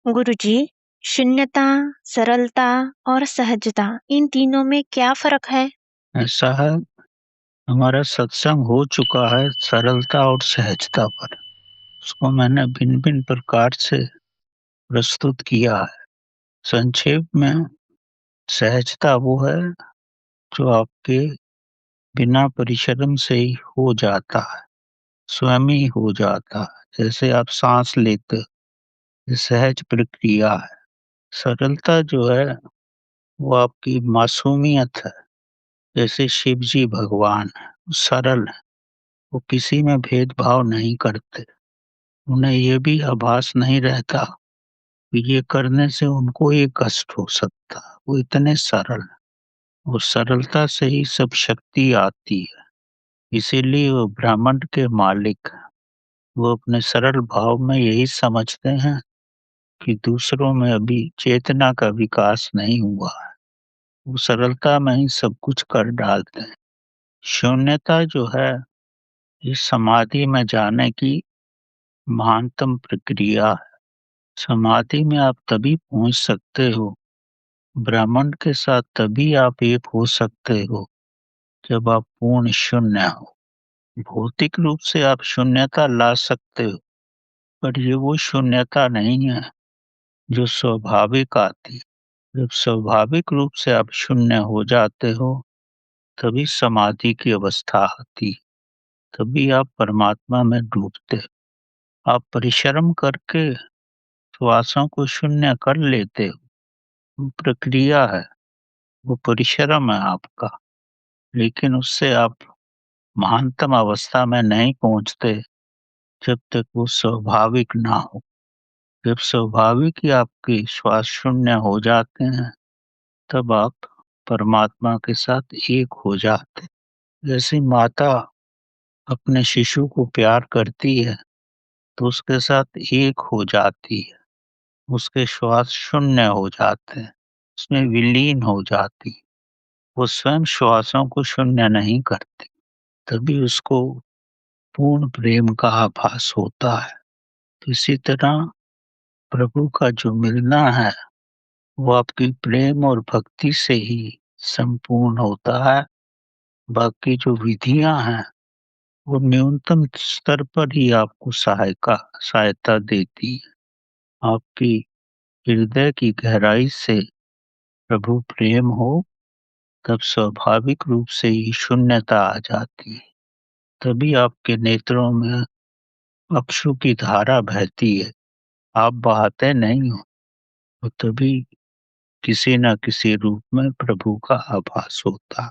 गुरुजी, शून्यता, सरलता और सहजता इन तीनों में क्या फ़र्क है? ऐसा है, हमारा सत्संग हो चुका है सरलता और सहजता पर। उसको मैंने भिन्न-भिन्न प्रकार से प्रस्तुत किया है। संक्षेप में सहजता वो है जो आपके बिना परिश्रम से ही हो जाता है, स्वयं ही हो जाता है। जैसे आप साँस लेते हो, ये सहज प्रक्रिया है। सरलता जो है वो आपकी मासूमियत है। जैसे शिव जी भगवान हैं, वो सरल हैं, वो किसी में भेदभाव नहीं करते। उन्हें ये भी आभास नहीं रहता कि ये करने से उनको ही कष्ट हो सकता है। वो इतने सरल हैं, वो सरलता से ही सब शक्ति आती है। इसीलिए वो ब्रह्मांड के मालिक हैं। वो अपने सरल भाव में यही समझते हैं कि दूसरों में अभी चेतना का विकास नहीं हुआ है। वो सरलता में ही सब कुछ कर डालते हैं। शून्यता जो है, ये समाधि में जाने की महानतम प्रक्रिया है। समाधि में आप तभी पहुंच सकते हो, ब्रह्मांड के साथ तभी आप एक हो सकते हो जब आप पूर्ण शून्य हो। भौतिक रूप से आप शून्यता ला सकते हो, पर ये वो शून्यता नहीं है जो स्वाभाविक आती है। जब स्वाभाविक रूप से आप शून्य हो जाते हो, तभी समाधि की अवस्था आती है, तभी आप परमात्मा में डूबते हो। आप परिश्रम करके श्वासों को शून्य कर लेते हो, वो प्रक्रिया है, वो परिश्रम है आपका, लेकिन उससे आप महानतम अवस्था में नहीं पहुंचते जब तक वो स्वाभाविक ना हो। जब स्वाभाविक ही आपके श्वास शून्य हो जाते हैं, तब आप परमात्मा के साथ एक हो जाते हैं। जैसे माता अपने शिशु को प्यार करती है, तो उसके साथ एक हो जाती है। उसके श्वास शून्य हो जाते हैं, उसमें विलीन हो जाती है। वो स्वयं श्वासों को शून्य नहीं करती, तभी उसको पूर्ण प्रेम का आभास होता है। तो इसी तरह प्रभु का जो मिलना है, वो आपकी प्रेम और भक्ति से ही संपूर्ण होता है। बाकी जो विधियाँ हैं, वो न्यूनतम स्तर पर ही आपको सहायता देती है। आपकी हृदय की गहराई से प्रभु प्रेम हो, तब स्वाभाविक रूप से ही शून्यता आ जाती है। तभी आपके नेत्रों में अश्रु की धारा बहती है। आप बहाते नहीं हो, तो तभी किसी न किसी रूप में प्रभु का आभास होता है।